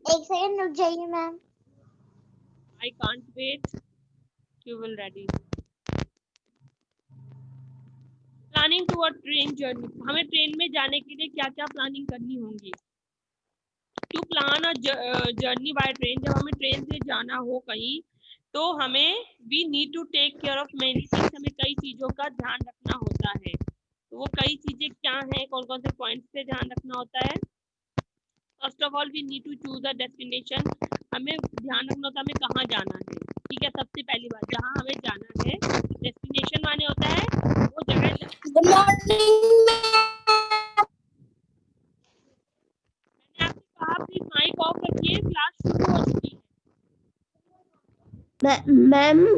एक सेकंड रुक जाइए ma'am. I can't wait. You will ready. Planning toward train journey, हमें ट्रेन में जाने के लिए क्या क्या प्लानिंग करनी होगी। To plan a journey by train, जब हमें ट्रेन से जाना हो कहीं तो हमें we need to take care of many things, हमें कई चीज़ों का ध्यान रखना होता है। तो वो कई चीज़ें क्या हैं, कौन कौन से पॉइंट्स पे ध्यान रखना होता है। First of all we need to choose a destination, हमें ध्यान रखना होता है हमें कहाँ जाना है। ठीक है, सबसे पहली बात जहाँ हमें जाना है, डेस्टिनेशन माने होता है वो जगह। गुड मॉर्निंग मैंने आपसे कहा प्लीज माइक ऑफ रखिए, क्लास शुरू हो चुकी मैम। है।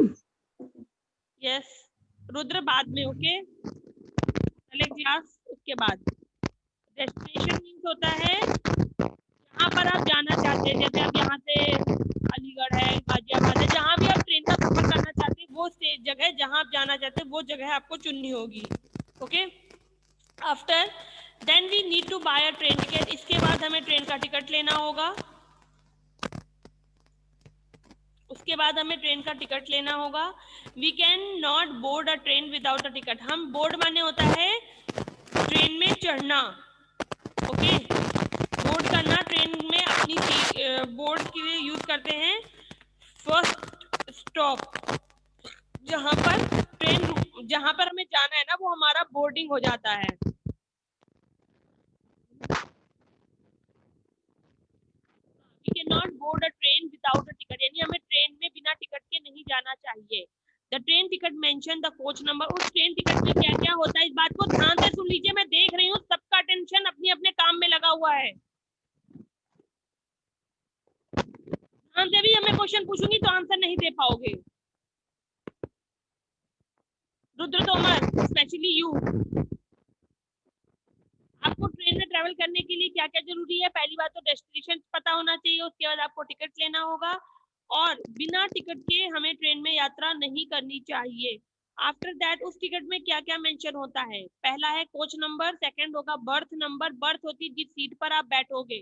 यस रुद्र, बाद में, ओके, पहले क्लास उसके बाद। डेस्टिनेशन मीन्स होता है जहाँ पर आप जाना चाहते हैं, जैसे आप यहाँ से अलीगढ़ है, गाजियाबाद है, जहाँ भी आप ट्रेन का सफर करना चाहते हैं वो जगह जहाँ आप जाना चाहते हैं वो जगह आपको चुननी होगी। Okay, after then we need to buy a train ticket, इसके बाद हमें ट्रेन का टिकट लेना होगा। उसके बाद हमें ट्रेन का टिकट लेना होगा। We can not board a train without a ticket, हम बोर्ड माने होता है ट्रेन में चढ़ना। ओके, बोर्ड करना, ट्रेन में अपनी बोर्ड के लिए यूज करते हैं फर्स्ट स्टॉप, जहाँ पर ट्रेन जहाँ पर हमें जाना है ना वो हमारा बोर्डिंग हो जाता है। We can not board a train without a ticket, यानी हमें ट्रेन में बिना टिकट के नहीं जाना चाहिए। The train ticket mention the coach number, उस ट्रेन टिकट में क्या क्या होता है इस बात को ध्यान से सुन लीजिए, मैं देख रही हूँ सबका अटेंशन अपने अपने काम में लगा हुआ है। ध्यान से भी मैं क्वेश्चन पूछूंगी तो आंसर नहीं दे पाओगे। रुद्र तोमर, स्पेशली यू, आपको ट्रेन में ट्रेवल करने के लिए क्या क्या जरूरी है। पहली बात तो डेस्टिनेशन पता होना चाहिए, उसके बाद आपको टिकट लेना होगा और बिना टिकट के हमें ट्रेन में यात्रा नहीं करनी चाहिए। आफ्टर दैट उस टिकट में क्या क्या मेंशन होता है, पहला है कोच नंबर, सेकंड होगा बर्थ नंबर, बर्थ होती है जिस सीट पर आप बैठोगे,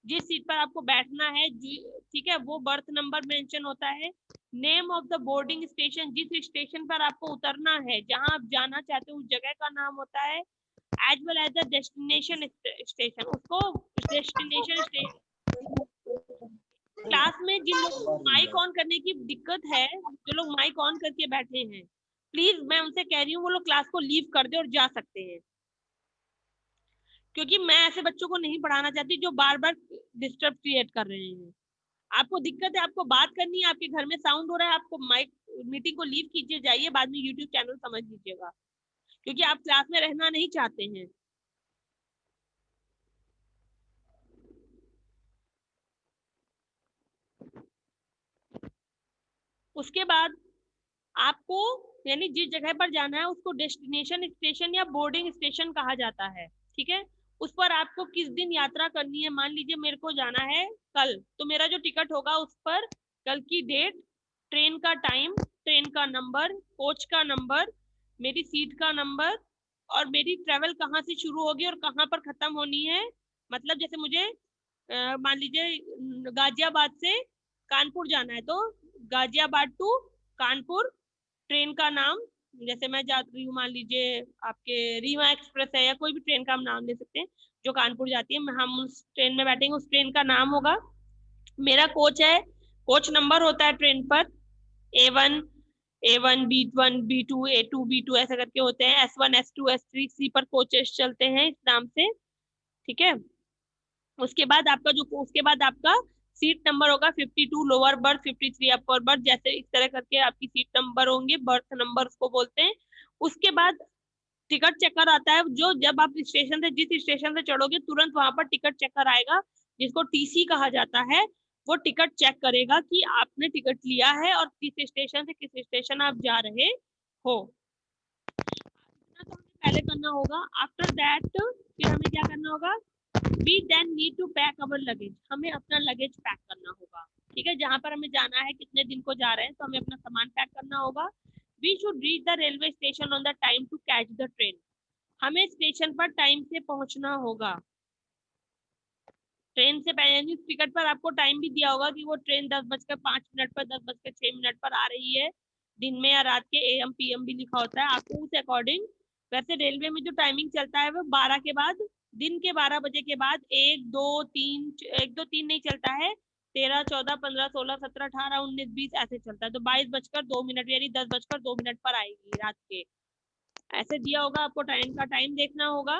जिस सीट पर आपको बैठना है, ठीक है, वो बर्थ नंबर मेंशन होता है। Name of the boarding station, जिस स्टेशन पर आपको उतरना है, जहां आप जाना चाहते हो उस जगह का नाम होता है। As well as the destination station, उसको डेस्टिनेशन स्टेशन। क्लास में जिन लोगों को माइक ऑन करने की दिक्कत है, जो लोग माइक ऑन करके बैठे हैं, प्लीज मैं उनसे कह रही हूँ वो लोग क्लास को लीव कर दे और जा सकते हैं, क्योंकि मैं ऐसे बच्चों को नहीं पढ़ाना चाहती जो बार बार डिस्टर्ब क्रिएट कर रहे हैं। आपको दिक्कत है, आपको बात करनी है, आपके घर में साउंड हो रहा है, आपको माइक मीटिंग को लीव कीजिए, जाइए, बाद में यूट्यूब चैनल समझ लीजिएगा, क्योंकि आप क्लास में रहना नहीं चाहते हैं। उसके बाद आपको, यानी जिस जगह पर जाना है उसको डेस्टिनेशन स्टेशन या बोर्डिंग स्टेशन कहा जाता है। ठीक है, उस पर आपको किस दिन यात्रा करनी है, मान लीजिए मेरे को जाना है कल, तो मेरा जो टिकट होगा उस पर कल की डेट, ट्रेन का टाइम, ट्रेन का नंबर, कोच का नंबर, मेरी सीट का नंबर और मेरी ट्रेवल कहाँ से शुरू होगी और कहाँ पर खत्म होनी है। मतलब जैसे मुझे मान लीजिए गाजियाबाद से कानपुर जाना है, तो गाजियाबाद टू कानपुर ट्रेन का नाम, जैसे मैं जा रही हूँ मान लीजिए आपके रीवा एक्सप्रेस है या कोई भी ट्रेन का हम नाम ले सकते हैं जो कानपुर जाती है, हम उस ट्रेन में बैठेंगे, उस ट्रेन का नाम होगा। मेरा कोच है, कोच नंबर होता है ट्रेन पर A1, B1, B2, B2 ऐसा करके होते हैं, S1, S2, S3, सी पर कोचेस चलते हैं इस नाम से। ठीक है, उसके बाद आपका सीट नंबर होगा 52 लोअर बर्थ, 53 अपर बर्थ, जैसे इस तरह करके आपकी सीट नंबर होंगे, बर्थ नंबर उसको बोलते हैं। उसके बाद टिकट चेकर आता है, जो जब आप जिस स्टेशन से चढ़ोगे तुरंत वहां पर टिकट चेकर आएगा, जिसको टीसी कहा जाता है। वो टिकट चेक करेगा कि आपने टिकट लिया है और किस स्टेशन से किस स्टेशन आप जा रहे हो। इतना तो हमें पहले करना होगा। आफ्टर दैट फिर हमें क्या करना होगा, we then need to pack our luggage, हमें अपना लगेज पैक करना होगा। ठीक है, जहां पर हमें जाना है, कितने दिन को जा रहे हैं, तो हमें अपना सामान पैक करना होगा। We should reach the railway station on the time to catch the train, हमें स्टेशन पर टाइम से पहुंचना होगा। ट्रेन से पहले टिकट पर आपको टाइम भी दिया होगा कि वो ट्रेन 10:05 पर 10:06 पर आ रही है, दिन में या रात के, AM PM भी लिखा होता है आपको उस अकॉर्डिंग। वैसे रेलवे में जो टाइमिंग चलता है वो 12 के बाद, दिन के 12 बजे के बाद 1 2 3 1 2 3 नहीं चलता है, 13 14 15 16 17 18 19 20 ऐसे चलता है। तो 22:02 यानी 10:02 पर आएगी रात के, ऐसे दिया होगा आपको। ट्रेन का टाइम देखना होगा,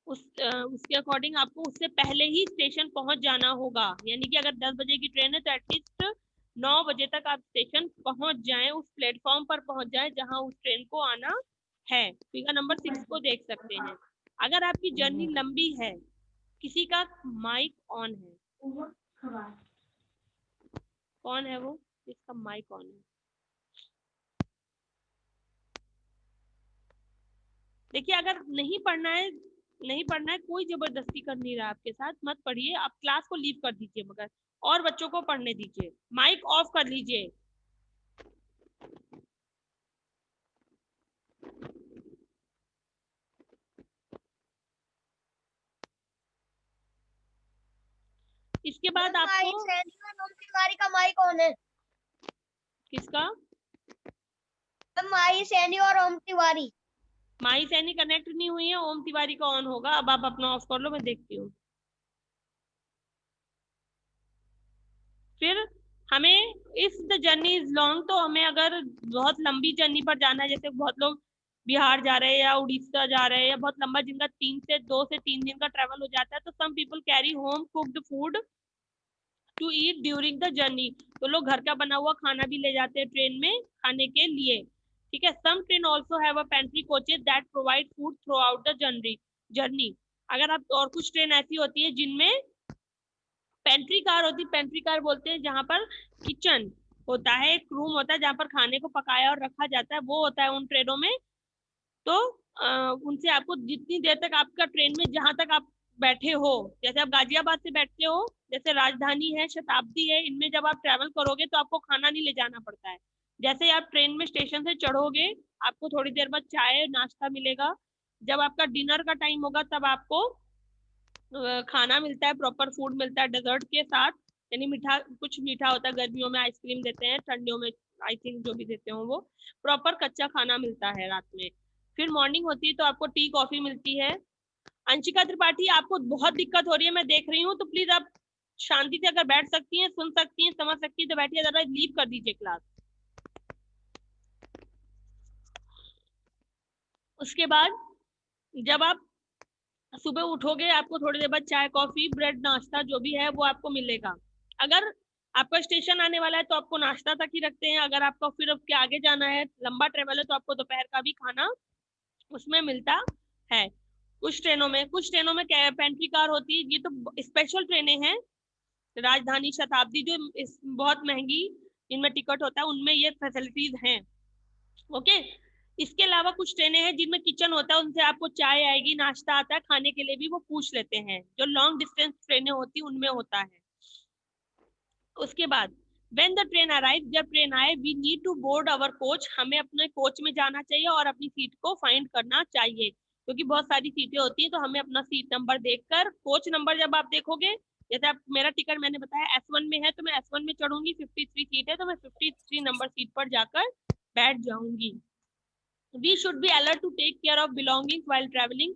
उसके अकॉर्डिंग आपको उससे पहले ही स्टेशन पहुंच जाना होगा। यानी कि अगर 10 बजे की ट्रेन है तो एटलीस्ट 9 बजे तक आप स्टेशन पहुंच जाएं, उस प्लेटफॉर्म पर पहुंच जाएं जहां उस ट्रेन को आना है। फिगर नंबर 6 को देख सकते हैं। अगर आपकी जर्नी लंबी है, किसी का माइक ऑन है, कौन है वो, इसका माइक ऑन है? देखिए, अगर नहीं पढ़ना है, नहीं पढ़ना है, कोई जबरदस्ती कर नहीं रहा आपके साथ, मत पढ़िए, आप क्लास को लीव कर दीजिए, मगर और बच्चों को पढ़ने दीजिए। माइक ऑफ कर लीजिए। इसके बाद आपको तिवारी का माइक ऑन है। किसका? माई सैनी और ओम तिवारी। माई सैनी कनेक्ट नहीं हुई है, ओम तिवारी का ऑन होगा। अब आप अपना ऑफ कर लो, मैं देखती हूँ। फिर हमें if the journey is long, तो हमें अगर बहुत लंबी जर्नी पर जाना है, जैसे बहुत लोग बिहार जा रहे हैं या उड़ीसा जा रहे हैं, या बहुत लंबा, जिनका 2 से 3 दिन का ट्रेवल हो जाता है, तो some people carry home cooked food to eat during the journey. तो लोग घर का बना हुआ खाना भी ले जाते हैं ट्रेन में खाने के लिए, ठीक है। Some train also have a pantry coaches that provide food throughout the journey. अगर आप, और कुछ ट्रेन ऐसी होती है जिनमें पेंट्री कार होती है। पेंट्री कार बोलते हैं जहाँ पर किचन होता है, एक रूम होता है जहाँ पर खाने को पकाया और रखा जाता है, वो होता है उन ट्रेनों में। तो उनसे आपको जितनी देर तक आपका ट्रेन में, जहां तक आप बैठे हो, जैसे आप गाजियाबाद से बैठते हो, जैसे राजधानी है, शताब्दी है, इनमें जब आप ट्रेवल करोगे तो आपको खाना नहीं ले जाना पड़ता है। जैसे आप ट्रेन में स्टेशन से चढ़ोगे, आपको थोड़ी देर बाद चाय नाश्ता मिलेगा। जब आपका डिनर का टाइम होगा तब आपको खाना मिलता है, प्रॉपर फूड मिलता है डेजर्ट के साथ। यानी मीठा, कुछ मीठा होता है, गर्मियों में आइसक्रीम देते हैं, ठंडियों में आई थिंक जो भी देते हो वो प्रॉपर कच्चा खाना मिलता है रात में। फिर मॉर्निंग होती है तो आपको टी कॉफी मिलती है। अंशिका त्रिपाठी, आपको बहुत दिक्कत हो रही है, मैं देख रही हूँ, तो प्लीज आप शांति से अगर बैठ सकती हैं, सुन सकती हैं, समझ सकती हैं तो बैठिए, अदरवाइज लीव कर दीजिए क्लास। उसके बाद जब आप सुबह उठोगे, आपको थोड़ी देर बाद चाय कॉफी ब्रेड नाश्ता जो भी है वो आपको मिलेगा। अगर आपका स्टेशन आने वाला है तो आपको नाश्ता तक ही रखते हैं। अगर आपको फिर उसके आगे जाना है, लंबा ट्रेवल है, तो आपको दोपहर का भी खाना उसमें मिलता है। कुछ ट्रेनों में पेंट्री कार होती है, ये तो स्पेशल ट्रेनें हैं। राजधानी, शताब्दी जो बहुत महंगी इनमें टिकट होता है, उनमें ये फैसिलिटीज हैं। ओके। इसके अलावा कुछ ट्रेनें हैं जिनमें किचन होता है, उनसे आपको चाय आएगी, नाश्ता आता है, खाने के लिए भी वो पूछ लेते हैं। जो लॉन्ग डिस्टेंस ट्रेनें होती है उनमें होता है। उसके बाद व्हेन द ट्रेन अराइव, जब ट्रेन आए, we need to board our coach, हमें अपने कोच में जाना चाहिए और अपनी सीट को फाइंड करना चाहिए, क्योंकि बहुत सारी सीटें होती हैं, तो हमें अपना सीट नंबर देखकर, कोच नंबर जब आप देखोगे, जैसे आप, मेरा टिकट मैंने बताया S1 में है तो मैं S1 में चढ़ूंगी, 53 सीट है तो मैं 53 नंबर सीट पर जाकर बैठ जाऊंगी। We should be alert to take care of belongings while travelling,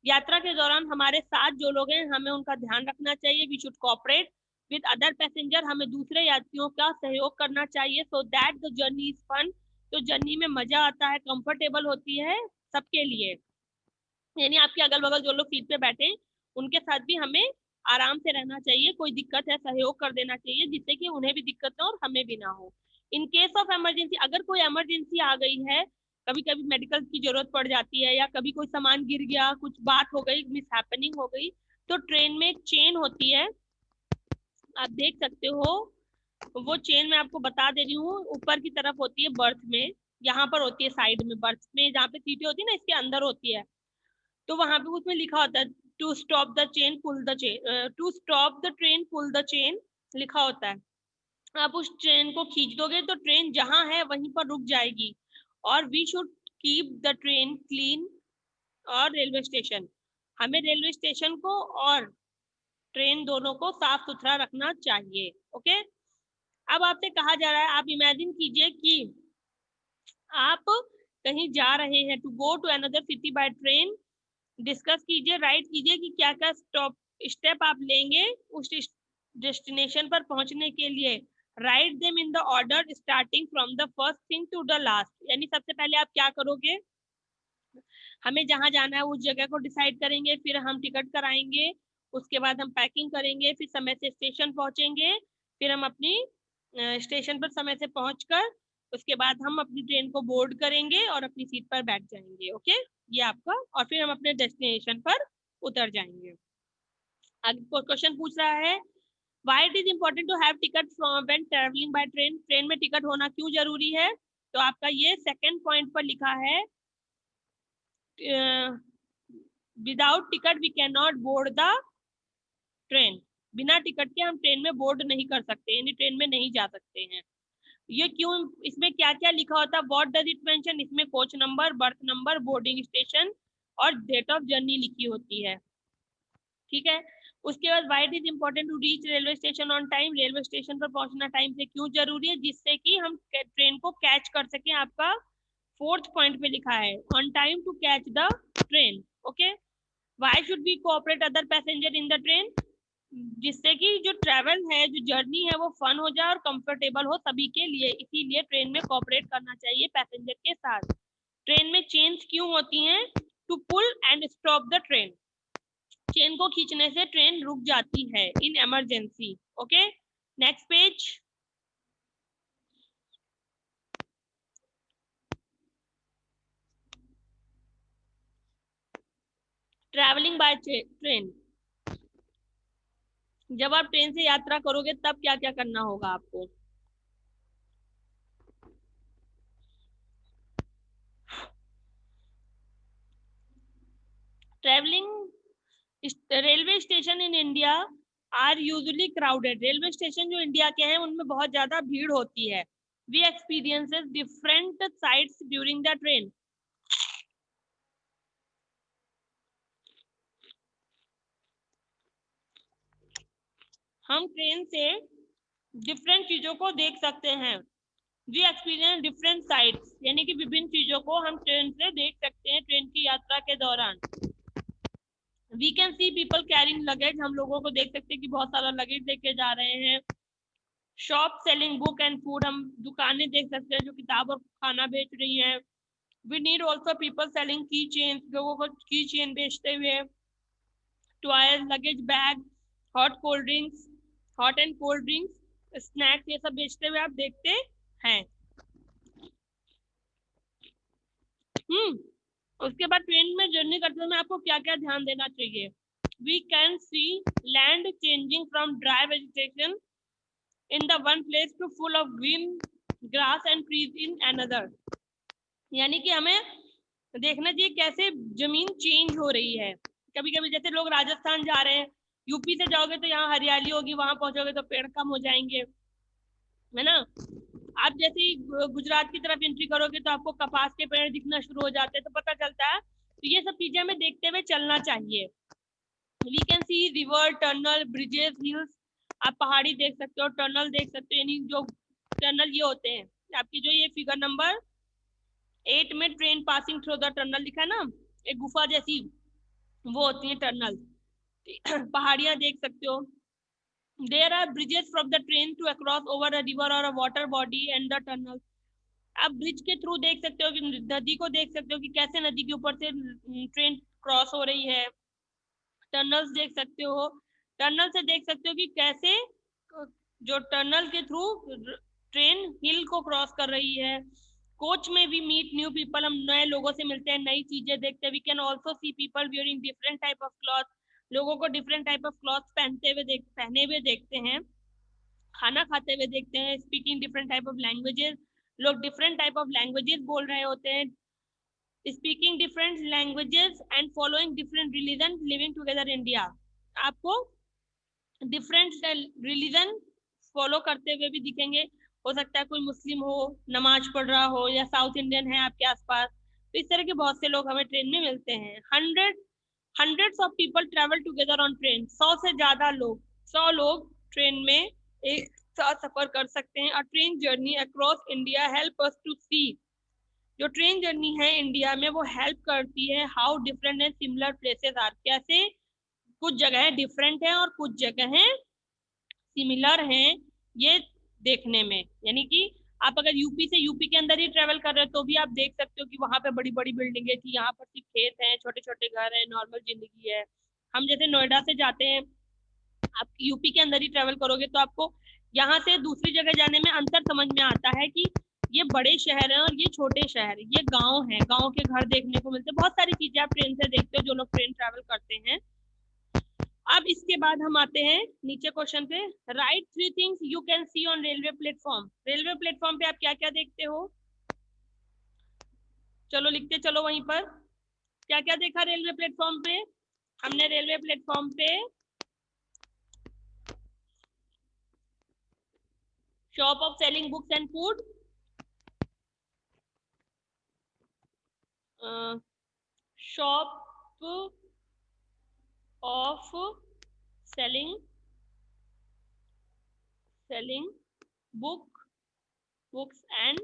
यात्रा के दौरान हमारे साथ जो लोग हैं हमें उनका ध्यान रखना चाहिए। We should cooperate with other passenger, हमें दूसरे यात्रियों का सहयोग करना चाहिए, so that the journey is fun, तो जर्नी में मजा आता है, कंफर्टेबल होती है सबके लिए। यानी आपके अगल बगल जो लोग सीट पे बैठे उनके साथ भी हमें आराम से रहना चाहिए, कोई दिक्कत है सहयोग कर देना चाहिए, जिससे कि उन्हें भी दिक्कत ना और हमें भी ना हो। इन केस ऑफ इमरजेंसी, अगर कोई इमरजेंसी आ गई है, कभी कभी मेडिकल की जरूरत पड़ जाती है, या कभी कोई सामान गिर गया, कुछ बात हो गई, मिस हैपनिंग हो गई, तो ट्रेन में एक चेन होती है, आप देख सकते हो। वो चेन मैं आपको बता दे रही हूँ, ऊपर की तरफ होती है बर्थ में, यहाँ पर होती है साइड में, बर्थ में जहाँ पे सीटें होती है ना, इसके अंदर होती है। तो वहां पे उसमें लिखा होता है to stop the chain pull the chain, to stop the train pull the chain लिखा होता है। आप उस ट्रेन को खींच दोगे तो ट्रेन जहां है वहीं पर रुक जाएगी। और we should keep the train clean और रेलवे स्टेशन, हमें रेलवे स्टेशन को और ट्रेन दोनों को साफ सुथरा रखना चाहिए। ओके, अब आपसे कहा जा रहा है, आप इमेजिन कीजिए कि आप कहीं जा रहे हैं, to go to another city by train. Discuss कीजिए, राइट कीजिए कि क्या क्या स्टेप आप लेंगे उस डेस्टिनेशन पर पहुंचने के लिए। Write them in the order starting from the first thing to the last. यानी सबसे पहले आप क्या करोगे, हमें जहां जाना है उस जगह को डिसाइड करेंगे, फिर हम टिकट कराएंगे, उसके बाद हम पैकिंग करेंगे, फिर समय से स्टेशन पहुंचेंगे, फिर हम अपनी स्टेशन पर समय से पहुंचकर उसके बाद हम अपनी ट्रेन को बोर्ड करेंगे और अपनी सीट पर बैठ जाएंगे। ओके, ये आपका, और फिर हम अपने डेस्टिनेशन पर उतर जाएंगे। आगे क्वेश्चन पूछ रहा है, why it is important to have ticket from when travelling by train. Train में टिकट होना क्यों जरूरी है? तो आपका ये सेकंड पॉइंट पर लिखा है, without ticket we can not board the train. बिना टिकट के हम ट्रेन में बोर्ड नहीं कर सकते, यानी ट्रेन में नहीं जा सकते हैं। ये क्यों? इसमें क्या क्या लिखा होता है, व्हाट डज इट मेंशन? इसमें coach number, berth number, boarding station और डेट ऑफ जर्नी लिखी होती है। ठीक है, उसके बाद why it is important to reach railway station on time. Railway station पर पहुंचना टाइम से क्यों जरूरी है? जिससे कि हम ट्रेन को कैच कर सकें। आपका फोर्थ पॉइंट पे लिखा है, on time to catch the train. Okay, why should be cooperate other passenger in the train? जिससे कि जो ट्रैवल है, जो जर्नी है, वो फन हो जाए और कंफर्टेबल हो सभी के लिए, इसीलिए ट्रेन में कोऑपरेट करना चाहिए पैसेंजर के साथ। ट्रेन में चेन्स क्यों होती हैं? To pull and stop the train. Chain को खींचने से ट्रेन रुक जाती है in emergency. Okay, next page. Travelling by train, जब आप ट्रेन से यात्रा करोगे तब क्या क्या करना होगा आपको। Travelling railway station in India are usually crowded. Railway station जो इंडिया के हैं उनमें बहुत ज्यादा भीड़ होती है। We experiences different sights during the train. हम ट्रेन से डिफरेंट चीजों को देख सकते हैं। वी एक्सपीरियंस डिफरेंट साइट्स, यानी कि विभिन्न चीजों को हम ट्रेन से देख सकते हैं ट्रेन की यात्रा के दौरान। We can see people carrying luggage, हम लोगों को देख सकते हैं कि बहुत सारा लगेज लेके जा रहे हैं। Shop selling book and food, हम दुकानें देख सकते हैं जो किताब और खाना बेच रही हैं। We need also people selling key chain, लोगों को की चेन बेचते हुए। Toys, luggage bag, hot cold drinks, hot and cold drinks, snacks, ये सब बेचते हुए आप देखते हैं। उसके बाद ट्रेन में जर्नी करते समय आपको क्या क्या ध्यान देना चाहिए। We can see land changing from dry vegetation in the one place to full of green grass and trees in another। यानी कि हमें देखना चाहिए कैसे जमीन चेंज हो रही है। कभी कभी जैसे लोग राजस्थान जा रहे हैं, यूपी से जाओगे तो यहाँ हरियाली होगी, वहां पहुंचोगे तो पेड़ कम हो जाएंगे, है ना। आप जैसे ही गुजरात की तरफ एंट्री करोगे तो आपको कपास के पेड़ दिखना शुरू हो जाते हैं, तो पता चलता है। तो ये सब चीजें हमें देखते हुए चलना चाहिए। We can see river, tunnel, bridges, hills, आप पहाड़ी देख सकते हो, टनल देख सकते हो। यानी जो टनल ये होते हैं आपकी, जो ये फिगर नंबर 8 में train passing through the tunnel लिखा है ना, एक गुफा जैसी, वो होती है टनल। पहाड़ियां देख सकते हो। There are bridges from the train to across over a river और a water body and the tunnel. आप ब्रिज के थ्रू देख सकते हो कि नदी को देख सकते हो कि कैसे नदी के ऊपर से ट्रेन क्रॉस हो रही है। टनल्स देख सकते हो, टनल से देख सकते हो कि कैसे जो टनल के थ्रू ट्रेन हिल को क्रॉस कर रही है। कोच में भी मीट न्यू पीपल, हम नए लोगों से मिलते हैं, नई चीजें देखते हैं। We can also see people wearing different type of cloth, लोगों को डिफरेंट टाइप ऑफ क्लॉथ पहने हुए देखते हैं। खाना खाते हुए देखते हैं। Speaking different type of languages, लोग डिफरेंट टाइप ऑफ लैंग्वेजेस बोल रहे होते हैं। Speaking different languages and following different religion living together India. आपको डिफरेंट रिलीजन फॉलो करते हुए भी दिखेंगे। हो सकता है कोई मुस्लिम हो, नमाज पढ़ रहा हो, या साउथ इंडियन है आपके आसपास, तो इस तरह के बहुत से लोग हमें ट्रेन में मिलते हैं। Hundreds of people travel together on train, 100 से ज्यादा लोग, 100 लोग ट्रेन में एक साथ सफर कर सकते हैं। A train journey across India help us to see, जो ट्रेन जर्नी है इंडिया में वो हेल्प करती है how different and similar places are, कैसे कुछ जगह डिफरेंट है और कुछ जगह सिमिलर हैं ये देखने में। यानी कि आप अगर यूपी से यूपी के अंदर ही ट्रेवल कर रहे हो तो भी आप देख सकते हो कि वहां पे बड़ी बड़ी बिल्डिंगें थी, यहाँ पर सिर्फ खेत हैं, छोटे छोटे घर हैं, नॉर्मल जिंदगी है। हम जैसे नोएडा से जाते हैं, आप यूपी के अंदर ही ट्रेवल करोगे तो आपको यहाँ से दूसरी जगह जाने में अंतर समझ में आता है कि ये बड़े शहर हैं और ये छोटे शहर, ये गांव हैं, गांव के घर देखने को मिलते हैं, बहुत सारी चीजें आप ट्रेन से देखते हो जो लोग ट्रेन ट्रेवल करते हैं। अब इसके बाद हम आते हैं नीचे क्वेश्चन पे, right 3 things you can see on railway platform. Railway platform पे आप क्या क्या देखते हो, चलो लिखते चलो वहीं पर। क्या क्या देखा रेलवे प्लेटफॉर्म पे? हमने रेलवे प्लेटफॉर्म पे shop of selling books and food, shop of selling books and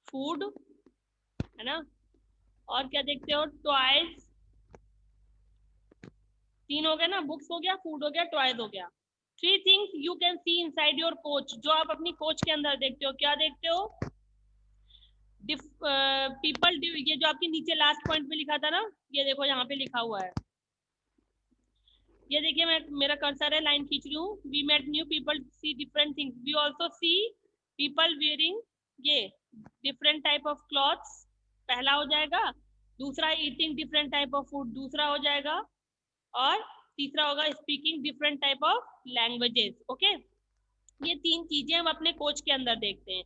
food, है ना। और क्या देखते हो? टॉयज, 3 हो गया ना, बुक्स हो गया, फूड हो गया, टॉयज हो गया। 3 things you can see inside your coach, जो आप अपनी कोच के अंदर देखते हो, क्या देखते हो? पीपल, ये जो आपके नीचे लास्ट पॉइंट में लिखा था ना, ये देखो यहाँ पे लिखा हुआ है, ये देखिए, मैं मेरा कर्सर है, लाइन खींच रही हूँ। We met new people, see different things, we also see people wearing ये डिफरेंट टाइप ऑफ क्लॉथ्स, पहला हो जाएगा। दूसरा eating different type of food, दूसरा हो जाएगा। और तीसरा होगा speaking different type of languages. Okay, ये 3 चीजें हम अपने कोच के अंदर देखते हैं।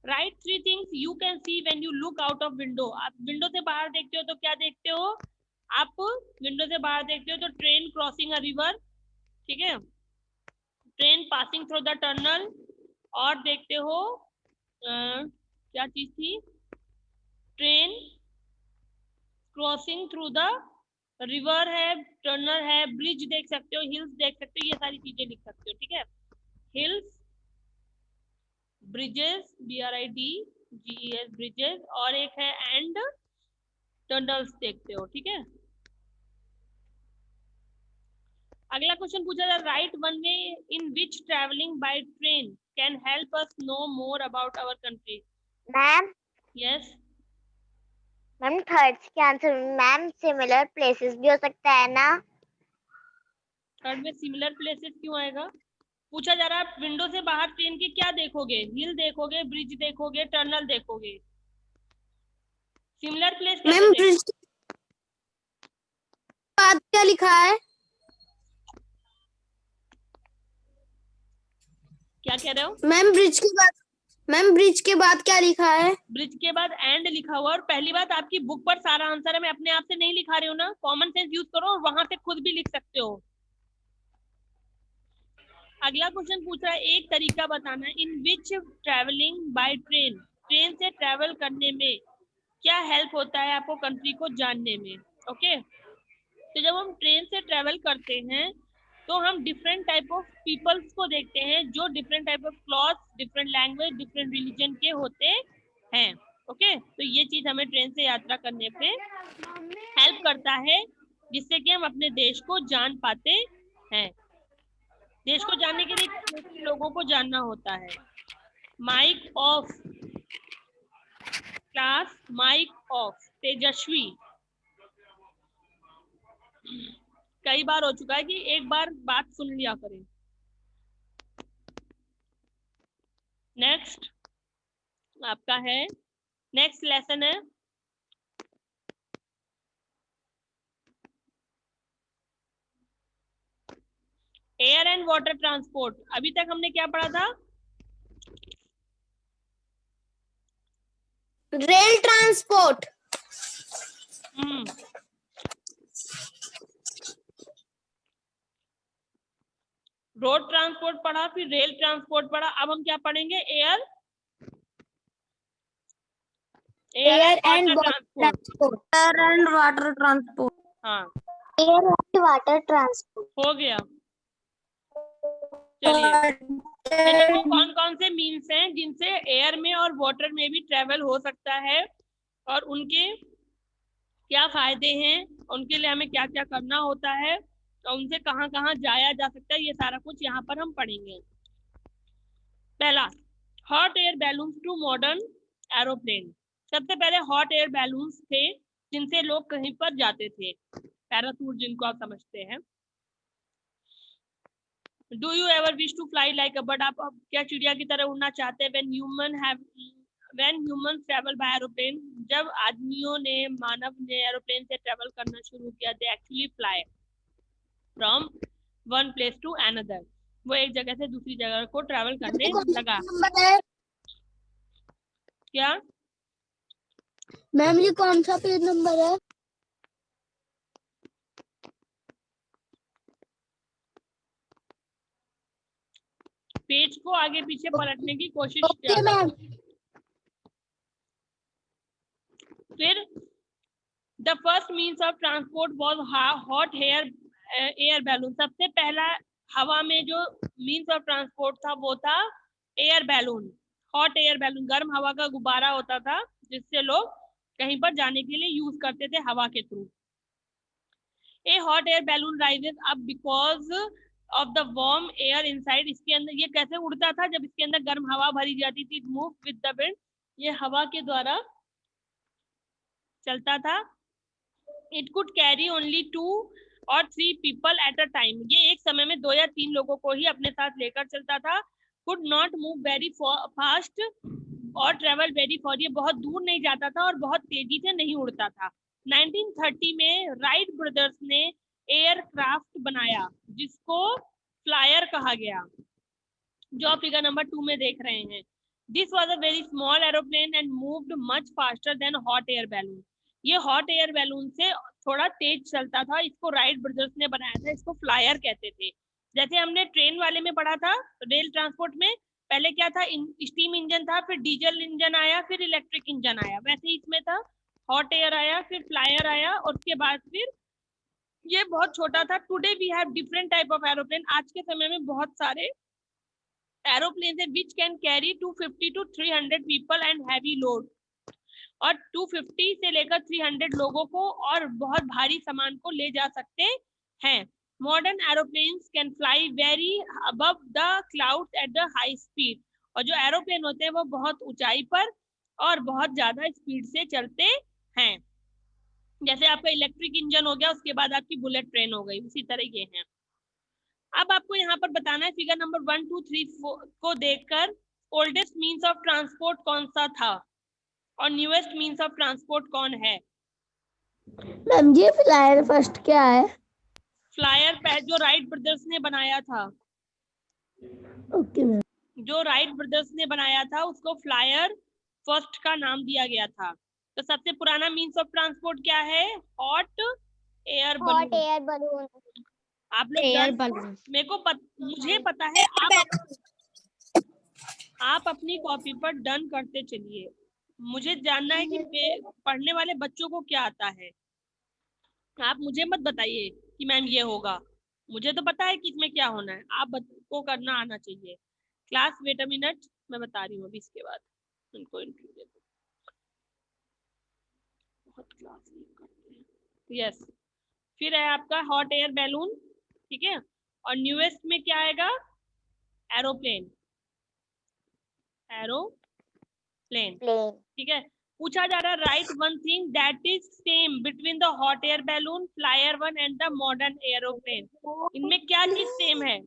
Right 3 things you can see when you look out of window. आप विंडो से बाहर देखते हो तो क्या देखते हो? आप विंडो से बाहर देखते हो तो ट्रेन क्रॉसिंग अ रिवर, ठीक है, train passing through the tunnel, और देखते हो क्या चीज थी, train crossing through the river है, टनल है, ब्रिज देख सकते हो, हिल्स देख सकते हो, ये सारी चीजें लिख सकते हो, ठीक है। हिल्स, ब्रिजेस, BRIDGES ब्रिजेस, और एक है एंड टनल्स देखते हो, ठीक है। अगला क्वेश्चन पूछा था, write one way in which travelling by train can help us know more about our country. Ma'am, yes, ma'am third के आंसर मैम सिमिलर प्लेसेस भी हो सकता है ना? थर्ड में सिमिलर प्लेसेस क्यों आएगा? पूछा जा रहा है विंडो से बाहर ट्रेन के क्या देखोगे, हिल देखोगे, ब्रिज देखोगे, टनल देखोगे, सिमिलर प्लेस कैसे मैम देखोगे? ब्रिज के बाद क्या लिखा है? क्या कह रहे हो? मैम ब्रिज के बाद क्या लिखा है? ब्रिज के बाद एंड लिखा हुआ। और पहली बात, आपकी बुक पर सारा आंसर है, मैं अपने आप से नहीं लिखा रही हूँ ना, कॉमन सेंस यूज करो और वहां से खुद भी लिख सकते हो। अगला क्वेश्चन पूछ रहा है, एक तरीका बताना इन विच ट्रेवलिंग बाय ट्रेन, ट्रेन से ट्रेवल करने में क्या हेल्प होता है आपको कंट्री को जानने में। ओके, तो जब हम ट्रेन से ट्रेवल करते हैं तो हम डिफरेंट टाइप ऑफ पीपल्स को देखते हैं जो different type of cloth, different language, different religion के होते हैं। ओके, तो ये चीज हमें ट्रेन से यात्रा करने पे हेल्प करता है, जिससे कि हम अपने देश को जान पाते हैं। देश को जानने के लिए लोगों को जानना होता है। Mike off class, mike off Tejaswi. कई बार हो चुका है कि एक बार बात सुन लिया करें। नेक्स्ट आपका है, नेक्स्ट लेसन है एयर एंड वाटर ट्रांसपोर्ट। अभी तक हमने क्या पढ़ा था? Rail transport. रोड ट्रांसपोर्ट पढ़ा, फिर रेल ट्रांसपोर्ट पढ़ा, अब हम क्या पढ़ेंगे? Air and water transport. Air and water transport. हाँ, एयर वाटर ट्रांसपोर्ट। हो गया। चलिए, देखो कौन कौन से मीन्स हैं जिनसे एयर में और वाटर में भी ट्रेवल हो सकता है और उनके क्या फायदे हैं, उनके लिए हमें क्या क्या करना होता है और उनसे कहाँ कहाँ जाया जा सकता है, ये सारा कुछ यहाँ पर हम पढ़ेंगे। पहला, hot air balloons to modern aeroplane. सबसे पहले हॉट एयर बैलून्स थे जिनसे लोग कहीं पर जाते थे, पैराशूट जिनको आप समझते हैं। Do you ever wish to fly like a bird? आप क्या चिड़िया की तरह उड़ना चाहते हैं? when humans travel by aeroplane, जब आदमियों ने, मानव ने एरोप्लेन से ट्रेवल करना शुरू किया, they actually fly from one place to another, वो एक जगह से दूसरी जगह को ट्रेवल करने लगा। नंबर है क्या मैम, ये कौन सा पेज नंबर है? पेज को आगे पीछे पलटने की कोशिश ओके किया। मैम। फिर the first means of transport was hot air balloon. सबसे पहला हवा में जो मीन्स ऑफ ट्रांसपोर्ट था वो था air balloon, hot air balloon. गर्म हवा का गुब्बारा होता था जिससे लोग कहीं पर जाने के लिए यूज करते थे हवा के through. A hot air balloon rises up because of the warm air inside. इसके अंदर ये कैसे उड़ता था? जब इसके अंदर गर्म हवा भरी जाती थी। मूव विद द विंड, ये हवा के द्वारा चलता था। It could carry only 2 or 3 people at a time. ये एक समय में 2 या 3 लोगों को ही अपने साथ लेकर चलता था। Could not move very fast और ट्रेवल वेरी फॉर, ये बहुत दूर नहीं जाता था और बहुत तेजी से नहीं उड़ता था। 1930 में राइट ब्रदर्स ने एयरक्राफ्ट बनाया जिसको फ्लायर कहा गया, जो आप फिगर नंबर 2 में देख रहे हैं। This was a very small aeroplane and moved much faster than hot air balloon. ये हॉट एयर बैलून से थोड़ा तेज चलता था। इसको राइट ब्रदर्स ने बनाया था, इसको फ्लायर कहते थे। जैसे हमने ट्रेन वाले में पढ़ा था, रेल ट्रांसपोर्ट में पहले क्या था, स्टीम इंजन था, फिर डीजल इंजन आया, फिर इलेक्ट्रिक इंजन आया। वैसे ही इसमें था, हॉट एयर आया, फिर फ्लायर आया और उसके बाद फिर ये बहुत छोटा था। Today we have different type of aeroplane. आज के समय में बहुत सारे एरोप्लेन है which can carry 250 to 300 people and heavy load, और 250 से लेकर 300 लोगों को और बहुत भारी सामान को ले जा सकते हैं। Modern aeroplanes can fly very above the clouds at the high speed. और जो एरोप्लेन होते हैं वो बहुत ऊंचाई पर और बहुत ज्यादा स्पीड से चलते हैं। जैसे आपका इलेक्ट्रिक इंजन हो गया, उसके बाद आपकी बुलेट ट्रेन हो गई, उसी तरह ये हैं। अब आपको यहाँ पर बताना है फिगर नंबर 1, 2, 3, 4 को देखकर ओल्डेस्ट मीन्स ऑफ ट्रांसपोर्ट कौन सा था और न्यूएस्ट मीन्स ऑफ ट्रांसपोर्ट कौन है। मैम ये फ्लायर फर्स्ट क्या है? फ्लायर जो राइट ब्रदर्स ने बनाया था, ओके मैम। जो राइट ब्रदर्स ने बनाया था उसको फ्लायर फर्स्ट का नाम दिया गया था। तो सबसे पुराना मीन्स ऑफ ट्रांसपोर्ट क्या है? Hot air hot balloon. Air balloon. आप लोग एयर बलून। मुझे पता है, आप अपनी कॉपी पर डन करते चलिए। मुझे जानना है कि पढ़ने वाले बच्चों को क्या आता है। आप मुझे मत बताइए कि मैम ये होगा, मुझे तो पता है कि इसमें क्या होना है। आप को करना आना चाहिए। क्लास वेट अ मिनट, मैं बता रही हूँ अभी, इसके बाद उनको इंटरव्यू दे दो। बहुत क्लास नहीं करते हैं। यस, फिर है आपका हॉट एयर बैलून, ठीक है। और न्यूएस्ट में क्या आएगा? Aeroplane, aeroplane, plane. ठीक है। पूछा जा रहा है write one thing that is same between the hot air balloon, flyer one and the modern aeroplane. इनमें क्या चीज सेम है?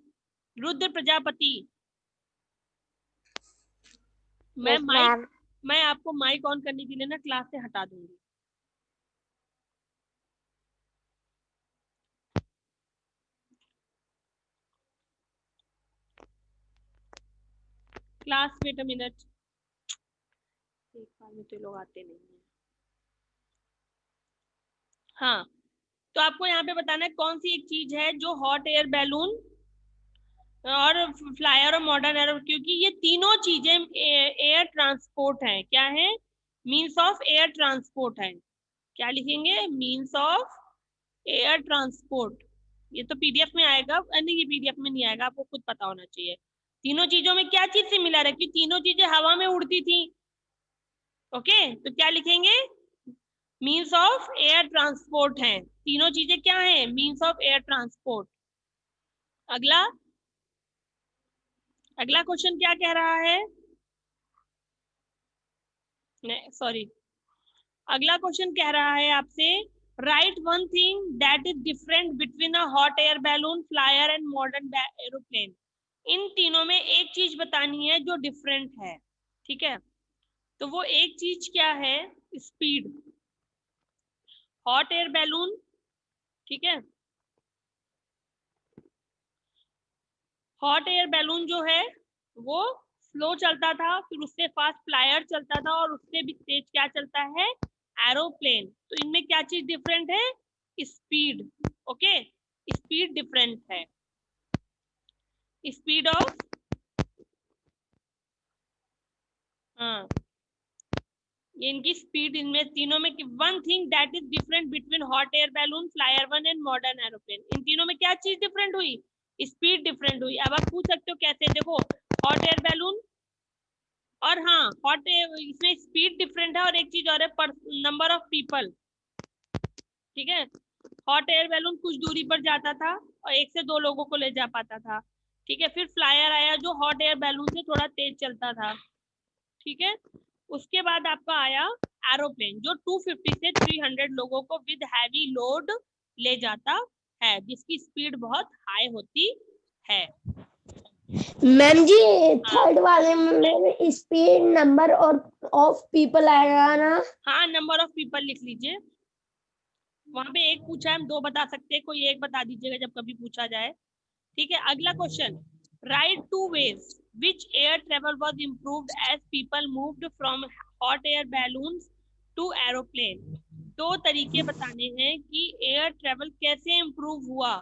रुद्र प्रजापति। मैं आपको माइक ऑन करने के लिए ना क्लास से हटा दूंगी। क्लास वेट अ मिनट, एक बार में तो लोग आते नहीं है। हाँ, तो आपको यहाँ पे बताना है कौन सी एक चीज है जो हॉट एयर बैलून और फ्लायर और मॉडर्न एरो, क्योंकि ये तीनों चीजें एयर ट्रांसपोर्ट हैं। क्या है? मीन्स ऑफ एयर ट्रांसपोर्ट है। क्या लिखेंगे? मीन्स ऑफ एयर ट्रांसपोर्ट, ये तो पीडीएफ में आएगा, नहीं ये पीडीएफ में नहीं आएगा, आपको खुद पता होना चाहिए। तीनों चीजों में क्या चीज सिमिलर है कि तीनों चीजें हवा में उड़ती थी। ओके, तो क्या लिखेंगे, मीन्स ऑफ एयर ट्रांसपोर्ट है, तीनों चीजें क्या है, मीन्स ऑफ एयर ट्रांसपोर्ट। अगला अगला क्वेश्चन क्या कह रहा है, सॉरी, अगला क्वेश्चन कह रहा है आपसे, write one thing that is different between a hot air balloon, flyer and modern aeroplane. इन तीनों में एक चीज बतानी है जो डिफरेंट है, ठीक है। तो वो एक चीज क्या है, स्पीड। हॉट एयर बैलून, ठीक है, हॉट एयर बैलून जो है वो स्लो चलता था, फिर उससे फास्ट फ्लायर चलता था, और उससे भी तेज क्या चलता है, एरोप्लेन। तो इनमें क्या चीज डिफरेंट है, स्पीड। ओके, स्पीड डिफरेंट है, स्पीड ऑफ, हाँ, ये इनकी स्पीड, इनमें तीनों में one thing that is different between hot air balloon, flyer one and modern aeroplane. इन तीनों में क्या चीज डिफरेंट हुई, स्पीड डिफरेंट हुई। अब आप पूछ सकते हो कैसे, देखो हॉट एयर बैलून और हाँ हॉट, इसमें स्पीड डिफरेंट है, और एक चीज और है, नंबर ऑफ पीपल, ठीक है। हॉट एयर बैलून कुछ दूरी पर जाता था और 1 से 2 लोगों को ले जा पाता था, ठीक है। फिर फ्लायर आया जो हॉट एयर बैलून से थोड़ा तेज चलता था, ठीक है। उसके बाद आपका आया एरोप्लेन जो 250 से 300 लोगों को विद हैवी लोड ले जाता है, जिसकी स्पीड बहुत हाई होती है। मैम जी थर्ड वाले में स्पीड, नंबर और ऑफ पीपल आएगा ना? हाँ, नंबर ऑफ पीपल लिख लीजिए, वहां पे एक पूछा है, हम 2 बता सकते हैं, कोई एक बता दीजिएगा जब कभी पूछा जाए, ठीक है। अगला question, right 2 ways which air travel was improved as people moved from hot air balloons to aeroplane। 2 तरीके बताने हैं कि एयर ट्रेवल कैसे इम्प्रूव हुआ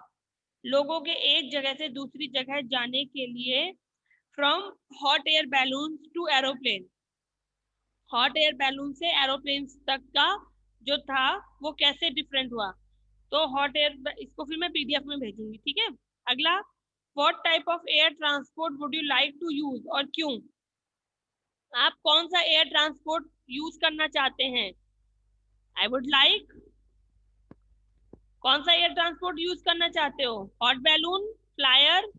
लोगों के एक जगह से दूसरी जगह जाने के लिए, from hot air balloon to aeroplane, hot air balloon से एरोप्लेन तक का जो था वो कैसे डिफरेंट हुआ। तो हॉट एयर, इसको फिर मैं पीडीएफ में भेजूंगी, ठीक है। अगला, what type of air transport would you like to use और क्यों, आप कौन सा एयर ट्रांसपोर्ट यूज करना चाहते हैं। आई वुड लाइक, कौन सा एयर ट्रांसपोर्ट यूज करना चाहते हो, हॉट बैलून, फ्लायर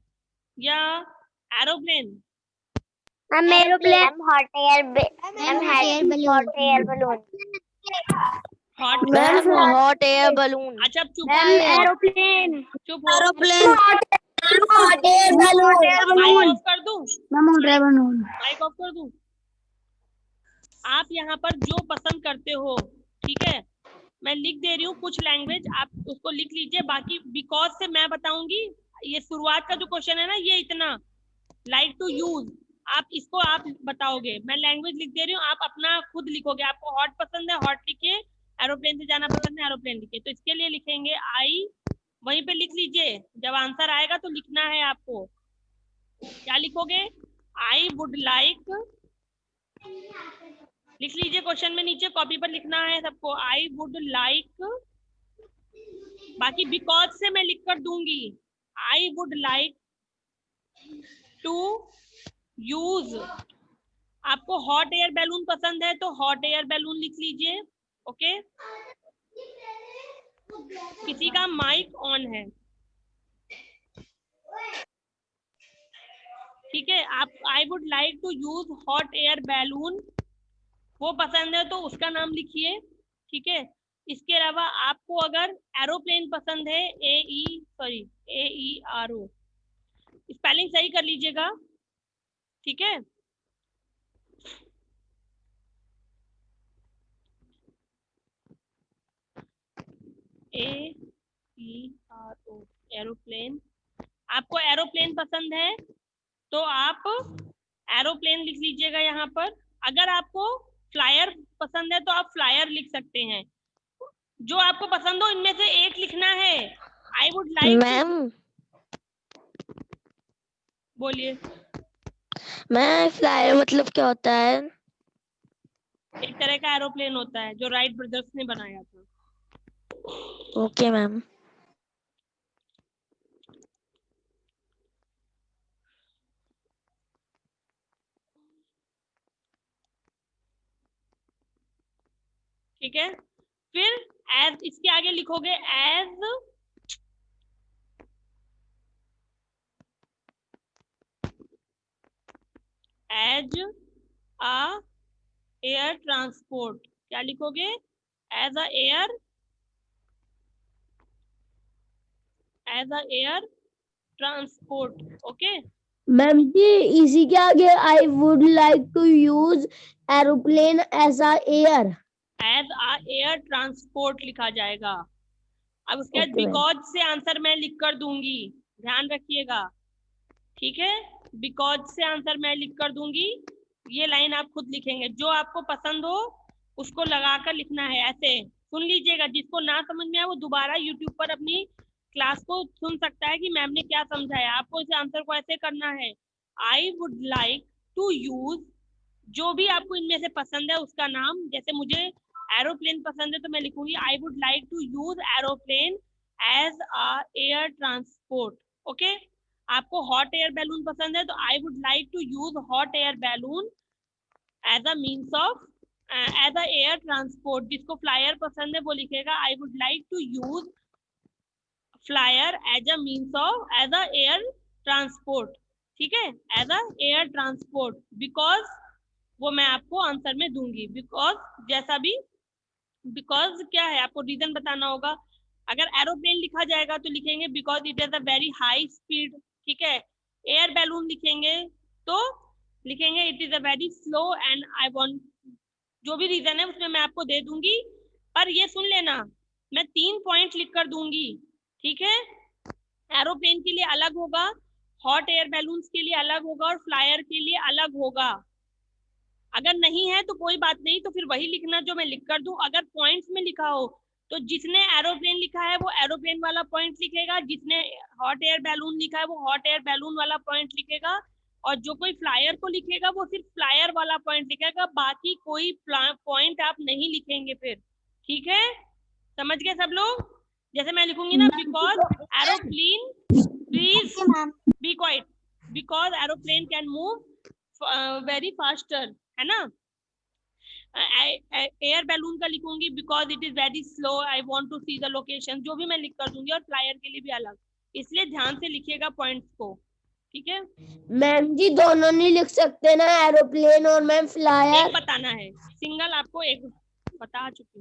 या aeroplane. I'm aeroplane. I'm hot air. I'm hot air balloon. Hot, ma'am Hot air balloon. अच्छा अब चुप Ma'am, हो, aeroplane. चुप हो, aeroplane, hot air mic balloon, off कर दूं, ma'am hot air balloon. Mic off कर दूं। आप यहाँ पर जो पसंद करते हो, ठीक है, मैं लिख दे रही हूँ कुछ लैंग्वेज, आप उसको लिख लीजिए, बाकी बिकॉज से मैं बताऊंगी। ये शुरुआत का जो क्वेश्चन है ना, ये इतना लाइक टू यूज, आप इसको आप बताओगे, मैं लैंग्वेज लिख दे रही हूँ, आप अपना खुद लिखोगे। आपको हॉट पसंद है, हॉट लिखिए, एरोप्लेन से जाना पसंद है, एरोप्लेन लिखिए। तो इसके लिए लिखेंगे आई, वहीं पे लिख लीजिए, जब आंसर आएगा तो लिखना है आपको। क्या लिखोगे, आई वुड लाइक, लिख लीजिए क्वेश्चन में नीचे, कॉपी पर लिखना है सबको, आई वुड लाइक, बाकी बिकॉज से मैं लिख कर दूंगी, I would like to use. आपको हॉट एयर बैलून पसंद है तो हॉट एयर बैलून लिख लीजिए, ओके। किसी का माइक ऑन है, ठीक है। आप I would like to use hot air balloon, वो पसंद है तो उसका नाम लिखिए, ठीक है। इसके अलावा आपको अगर एरोप्लेन पसंद है, AERO, स्पेलिंग सही कर लीजिएगा, ठीक है। AERO, aeroplane. आपको एरोप्लेन पसंद है तो आप एरोप्लेन लिख लीजिएगा यहाँ पर। अगर आपको फ्लायर पसंद है तो आप फ्लायर लिख सकते हैं, जो आपको पसंद हो इनमें से एक लिखना है। आई वुड लाइक, मैम बोलिए। मैं फ्लायर मतलब क्या होता है? एक तरह का एरोप्लेन होता है जो राइट ब्रदर्स ने बनाया था। Okay ma'am. ठीक है। फिर एज, इसके आगे लिखोगे एज अ एयर ट्रांसपोर्ट। क्या लिखोगे? As a air transport. Okay. Ma'am ji इसी के आगे I would like to use aeroplane as a air. As a air transport लिखा जाएगा। अब उसके बाद Okay, ma'am. बिकॉज से आंसर मैं लिख कर दूंगी, ध्यान रखिएगा, ठीक है। बिकॉज से आंसर मैं लिख कर दूंगी, ये लाइन आप खुद लिखेंगे, जो आपको पसंद हो उसको लगाकर लिखना है। ऐसे सुन लीजिएगा, जिसको ना समझ में आए वो दोबारा यूट्यूब पर अपनी क्लास को सुन सकता है कि मैम ने क्या समझाया। आपको इस आंसर को ऐसे करना है, I would like to use, जो भी आपको इनमें से पसंद है उसका नाम। जैसे मुझे एरोप्लेन पसंद है तो मैं लिखूंगी I would like to use aeroplane as a air transport. Okay. आपको हॉट एयर बैलून पसंद है तो I would like to use hot air balloon as a means of as a air transport. जिसको फ्लायर पसंद है वो लिखेगा I would like to use flyer as a means of as a air transport. ठीक है, as a air transport. Because वो मैं आपको आंसर में दूंगी, बिकॉज जैसा भी, बिकॉज क्या है आपको रीजन बताना होगा। अगर एरोप्लेन लिखा जाएगा तो लिखेंगे because it is a very high speed, ठीक है। एयर बैलून लिखेंगे तो लिखेंगे it is a very slow and I want, जो भी रीजन है उसमें मैं आपको दे दूंगी। पर ये सुन लेना, मैं 3 पॉइंट लिख कर दूंगी, ठीक है। एरोप्लेन के लिए अलग होगा, हॉट एयर बैलून्स के लिए अलग होगा और फ्लायर के लिए अलग होगा। अगर नहीं है तो कोई बात नहीं, तो फिर वही लिखना जो मैं लिख कर दूं। अगर पॉइंट्स में लिखा हो तो जिसने एरोप्लेन लिखा है वो एरोप्लेन वाला पॉइंट लिखेगा, जिसने हॉट एयर बैलून लिखा है वो हॉट एयर बैलून वाला पॉइंट लिखेगा, और जो कोई फ्लायर को लिखेगा वो सिर्फ फ्लायर वाला पॉइंट लिखेगा, बाकी कोई पॉइंट आप नहीं लिखेंगे फिर, ठीक है। समझ गए सब लोग? जैसे मैं लिखूंगी ना, because aeroplane, please be quiet, because aeroplane can move very faster, है ना। एयर बैलून का लिखूंगी because it is very slow, I want to see the location, जो भी मैं लिख कर दूंगी। और फ्लायर के लिए भी अलग, इसलिए ध्यान से लिखिएगा पॉइंट्स को, ठीक है। मैम जी दोनों नहीं लिख सकते ना, एरोप्लेन और मैम फ्लायर? एक बताना है, सिंगल आपको एक बता चुकी हूँ।